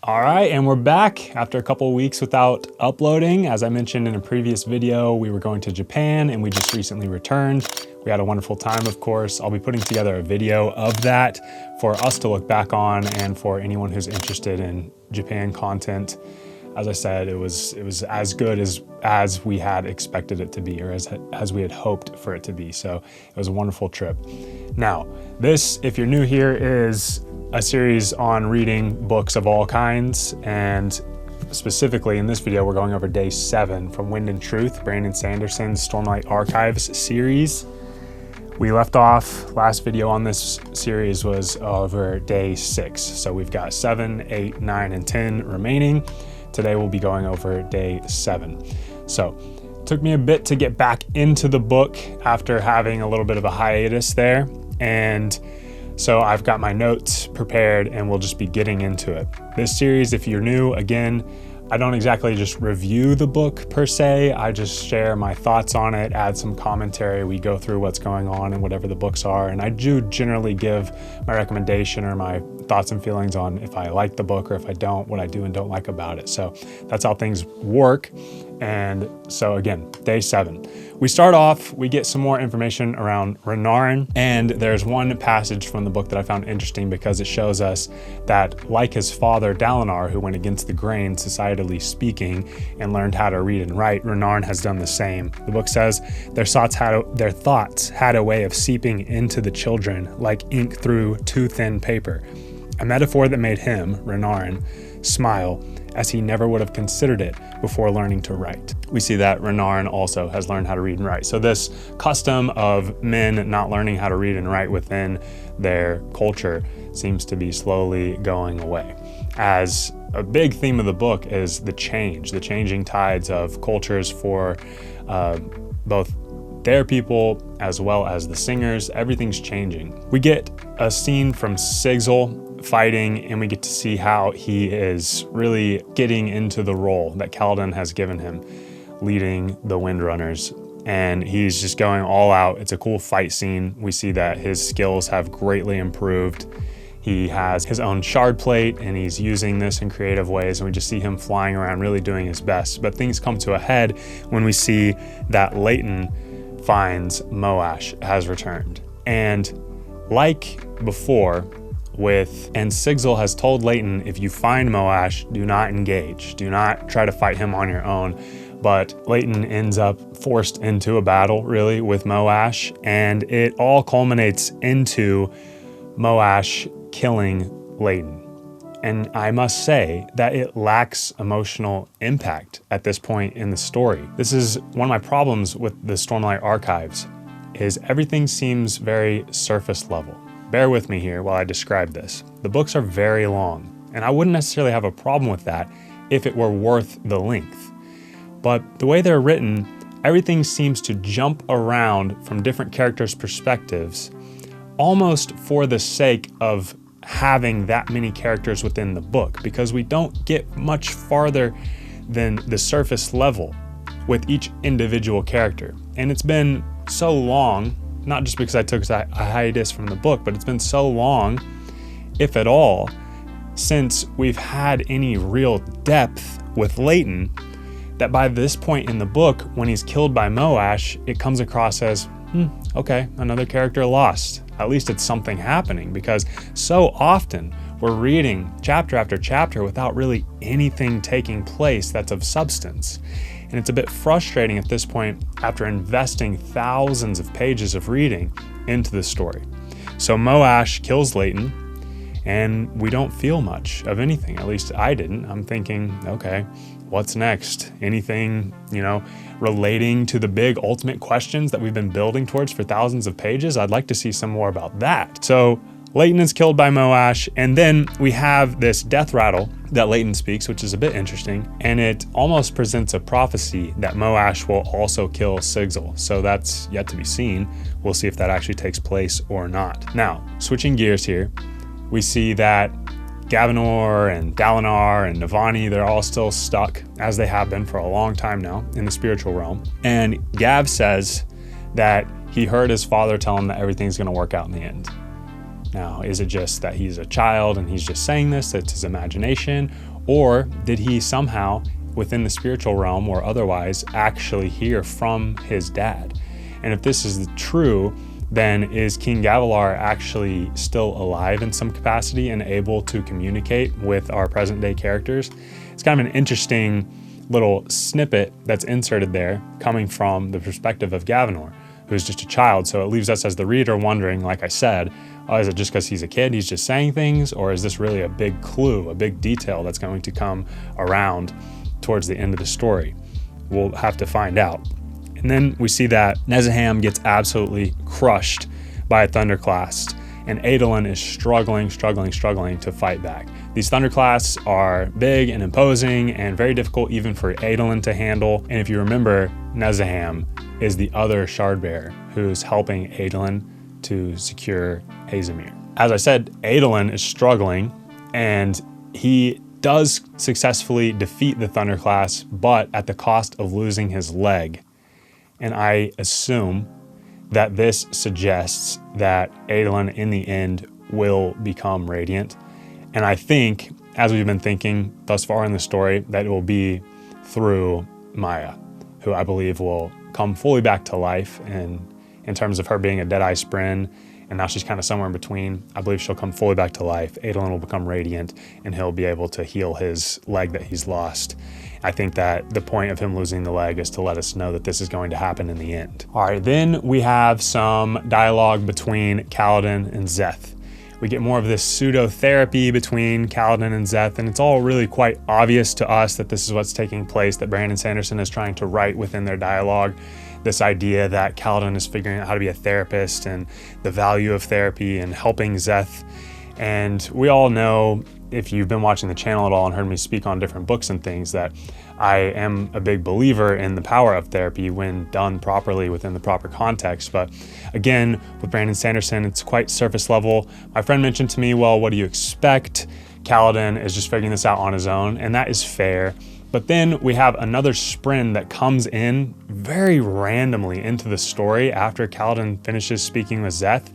All right, and we're back after a couple of weeks without uploading. As I mentioned in a previous video, we were going to Japan and we just recently returned. We had a wonderful time, of course. I'll be putting together a video of that for us to look back on and for anyone who's interested in Japan content. As I said, it was as good as we had expected it to be, or as we had hoped for it to be. So it was a wonderful trip. Now, this, if you're new here, is a series on reading books of all kinds, and specifically in this video, we're going over day 7 from Wind and Truth, Brandon Sanderson's Stormlight Archives series. We left off, last video on this series was over day 6. So we've got 7, 8, 9, and 10 remaining. Today we'll be going over day 7. So it took me a bit to get back into the book after having a little bit of a hiatus there. And so I've got my notes prepared and we'll just be getting into it. This series, if you're new, again, I don't exactly just review the book per se. I just share my thoughts on it, add some commentary. We go through what's going on and whatever the books are. And I do generally give my recommendation or my thoughts and feelings on if I like the book or if I don't, what I do and don't like about it. So that's how things work. And so again, day 7. We start off, we get some more information around Renarin, and there's one passage from the book that I found interesting because it shows us that, like his father Dalinar, who went against the grain, societally speaking, and learned how to read and write, Renarin has done the same. The book says their thoughts had a way of seeping into the children like ink through too thin paper, a metaphor that made him, Renarin, smile as he never would have considered it before learning to write. We see that Renarin also has learned how to read and write. So this custom of men not learning how to read and write within their culture seems to be slowly going away. As a big theme of the book is the changing tides of cultures for both their people as well as the singers. Everything's changing. We get a scene from Sigil fighting, and we get to see how he is really getting into the role that Kaladin has given him, leading the Windrunners, and he's just going all out. It's a cool fight scene. We see that his skills have greatly improved. He has his own shard plate and he's using this in creative ways, and we just see him flying around really doing his best. But things come to a head when we see that Leighton finds Moash has returned. And like before, and Sigil has told Leighton, if you find Moash, do not engage. Do not try to fight him on your own. But Leighton ends up forced into a battle, really, with Moash, and it all culminates into Moash killing Leighton. And I must say that it lacks emotional impact at this point in the story. This is one of my problems with the Stormlight Archives, is everything seems very surface level. Bear with me here while I describe this. The books are very long, and I wouldn't necessarily have a problem with that if it were worth the length. But the way they're written, everything seems to jump around from different characters' perspectives, almost for the sake of having that many characters within the book, because we don't get much farther than the surface level with each individual character. And it's been so long, not just because I took a hiatus from the book, but it's been so long, if at all, since we've had any real depth with Leighton, that by this point in the book, when he's killed by Moash, it comes across as, okay, another character lost. At least it's something happening, because so often we're reading chapter after chapter without really anything taking place that's of substance. And it's a bit frustrating at this point after investing thousands of pages of reading into the story. So Moash kills Leighton, and we don't feel much of anything. At least I didn't. I'm thinking, okay, what's next? Anything, relating to the big ultimate questions that we've been building towards for thousands of pages? I'd like to see some more about that. So Leighton is killed by Moash, and then we have this death rattle that Leighton speaks, which is a bit interesting, and it almost presents a prophecy that Moash will also kill Sigil. So that's yet to be seen. We'll see if that actually takes place or not. Now, switching gears here, we see that Gavinor and Dalinar and Navani, they're all still stuck, as they have been for a long time now, in the spiritual realm. And Gav says that he heard his father tell him that everything's going to work out in the end. Now, is it just that he's a child and he's just saying this, it's his imagination? Or did he somehow, within the spiritual realm or otherwise, actually hear from his dad? And if this is true, then is King Gavilar actually still alive in some capacity and able to communicate with our present day characters? It's kind of an interesting little snippet that's inserted there coming from the perspective of Gavinor, who's just a child. So it leaves us as the reader wondering, like I said, is it just because he's a kid, he's just saying things, or is this really a big clue, a big detail that's going to come around towards the end of the story? We'll have to find out. And then we see that Nezaham gets absolutely crushed by a thunderclast, and Adolin is struggling to fight back. These thunderclasts are big and imposing and very difficult even for Adolin to handle. And if you remember, Nezaham is the other shardbearer who's helping Adolin to secure Azamir. As I said, Adolin is struggling, and he does successfully defeat the thunderclast, but at the cost of losing his leg. And I assume that this suggests that Adolin in the end will become radiant. And I think, as we've been thinking thus far in the story, that it will be through Maya, who I believe will come fully back to life. And in terms of her being a Deadeye Spren, and now she's kind of somewhere in between, I believe she'll come fully back to life. Adolin will become radiant, and he'll be able to heal his leg that he's lost. I think that the point of him losing the leg is to let us know that this is going to happen in the end. All right, then we have some dialogue between Kaladin and Szeth. We get more of this pseudo-therapy between Kaladin and Szeth, and it's all really quite obvious to us that this is what's taking place, that Brandon Sanderson is trying to write within their dialogue. This idea that Kaladin is figuring out how to be a therapist and the value of therapy and helping Szeth. And we all know, if you've been watching the channel at all and heard me speak on different books and things, that I am a big believer in the power of therapy when done properly within the proper context. But again, with Brandon Sanderson, it's quite surface level. My friend mentioned to me, well, what do you expect? Kaladin is just figuring this out on his own, and that is fair. But then we have another Spren that comes in very randomly into the story after Kaladin finishes speaking with Szeth,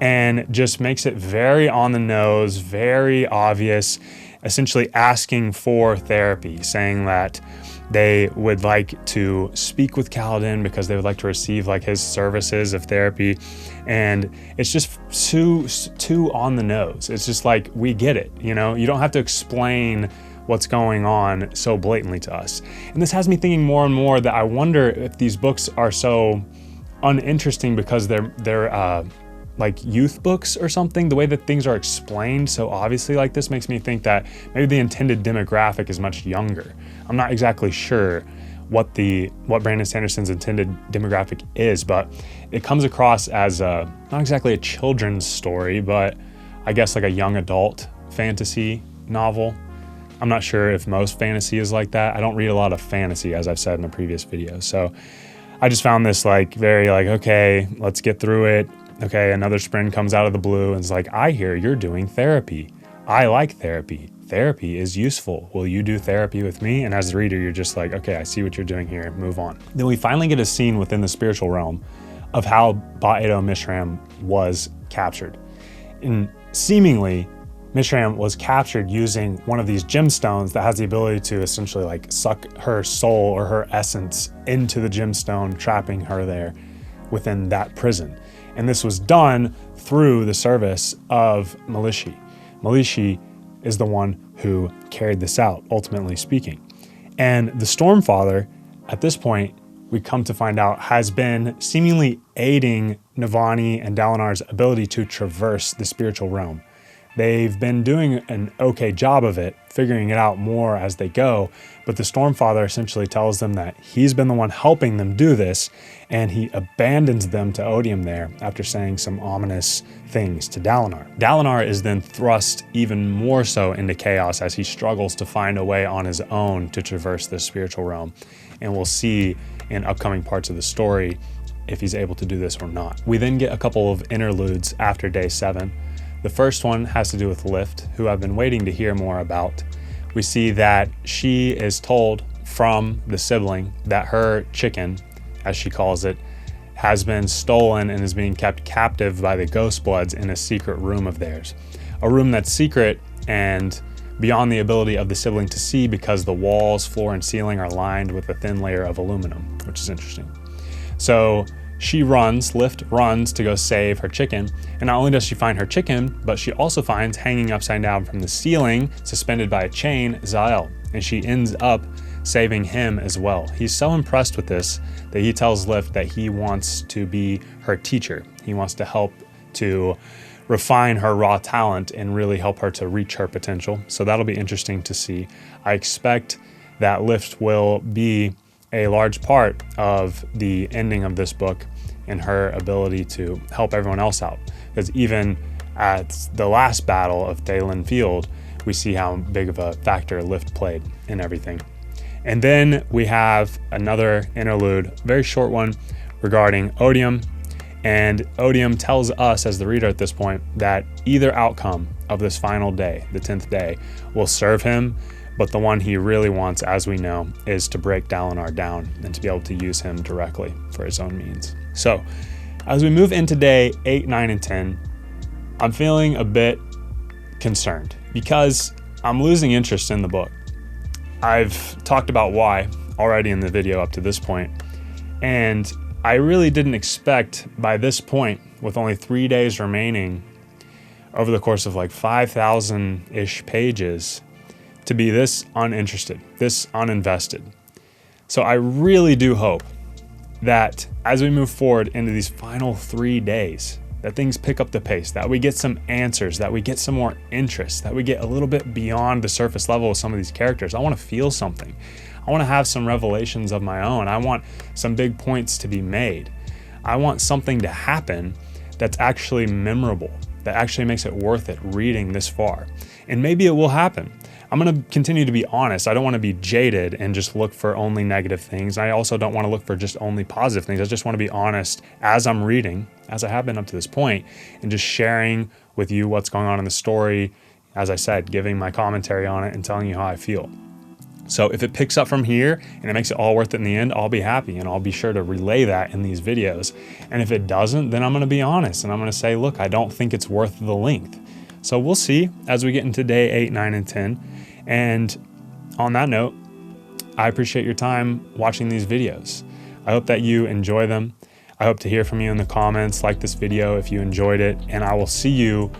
and just makes it very on the nose, very obvious, essentially asking for therapy, saying that they would like to speak with Kaladin because they would like to receive like his services of therapy. And it's just too on the nose. It's just like, we get it, you know? You don't have to explain what's going on so blatantly to us. And this has me thinking more and more that I wonder if these books are so uninteresting because they're like youth books or something. The way that things are explained so obviously like this makes me think that maybe the intended demographic is much younger. I'm not exactly sure what Brandon Sanderson's intended demographic is, but it comes across as not exactly a children's story, but I guess like a young adult fantasy novel. I'm not sure if most fantasy is like that. I don't read a lot of fantasy, as I've said in a previous video. So I just found this like very like, okay, let's get through it. Okay, another Spren comes out of the blue and is like, I hear you're doing therapy. I like therapy. Therapy is useful. Will you do therapy with me? And as the reader, you're just like, okay, I see what you're doing here, move on. Then we finally get a scene within the spiritual realm of how Ba-Edo Mishram was captured. And seemingly, Mishram was captured using one of these gemstones that has the ability to essentially like suck her soul or her essence into the gemstone, trapping her there within that prison. And this was done through the service of Malishi. Malishi is the one who carried this out, ultimately speaking. And the Stormfather, at this point, we come to find out, has been seemingly aiding Navani and Dalinar's ability to traverse the spiritual realm. They've been doing an okay job of it, figuring it out more as they go, but the Stormfather essentially tells them that he's been the one helping them do this, and he abandons them to Odium there after saying some ominous things to Dalinar. Dalinar is then thrust even more so into chaos as he struggles to find a way on his own to traverse the spiritual realm, and we'll see in upcoming parts of the story if he's able to do this or not. We then get a couple of interludes after day 7. The first one has to do with Lift, who I've been waiting to hear more about. We see that she is told from the sibling that her chicken, as she calls it, has been stolen and is being kept captive by the Ghostbloods in a secret room of theirs. A room that's secret and beyond the ability of the sibling to see because the walls, floor, and ceiling are lined with a thin layer of aluminum, which is interesting. So Lift runs to go save her chicken. And not only does she find her chicken, but she also finds hanging upside down from the ceiling, suspended by a chain, Zael. And she ends up saving him as well. He's so impressed with this that he tells Lift that he wants to be her teacher. He wants to help to refine her raw talent and really help her to reach her potential. So that'll be interesting to see. I expect that Lift will be a large part of the ending of this book and her ability to help everyone else out. Because even at the last battle of Thalen Field, we see how big of a factor Lift played in everything. And then we have another interlude, very short one, regarding Odium. And Odium tells us as the reader at this point that either outcome of this final day, the 10th day, will serve him, but the one he really wants, as we know, is to break Dalinar down and to be able to use him directly for his own means. So as we move into day 8, 9, and 10, I'm feeling a bit concerned because I'm losing interest in the book. I've talked about why already in the video up to this point, and I really didn't expect by this point, with only 3 days remaining over the course of like 5,000-ish pages, to be this uninterested, this uninvested. So I really do hope that as we move forward into these final 3 days, that things pick up the pace, that we get some answers, that we get some more interest, that we get a little bit beyond the surface level of some of these characters. I want to feel something. I want to have some revelations of my own. I want some big points to be made. I want something to happen that's actually memorable, that actually makes it worth it reading this far. And maybe it will happen. I'm going to continue to be honest. I don't want to be jaded and just look for only negative things. I also don't want to look for just only positive things. I just want to be honest as I'm reading, as I have been up to this point, and just sharing with you what's going on in the story. As I said, giving my commentary on it and telling you how I feel. So if it picks up from here and it makes it all worth it in the end, I'll be happy and I'll be sure to relay that in these videos. And if it doesn't, then I'm going to be honest and I'm going to say, look, I don't think it's worth the length. So we'll see as we get into day 8, 9, and 10. And on that note, I appreciate your time watching these videos. I hope that you enjoy them. I hope to hear from you in the comments. Like this video if you enjoyed it. And I will see you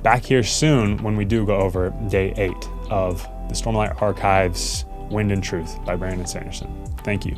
back here soon when we do go over day 8 of the Stormlight Archives Wind and Truth by Brandon Sanderson. Thank you.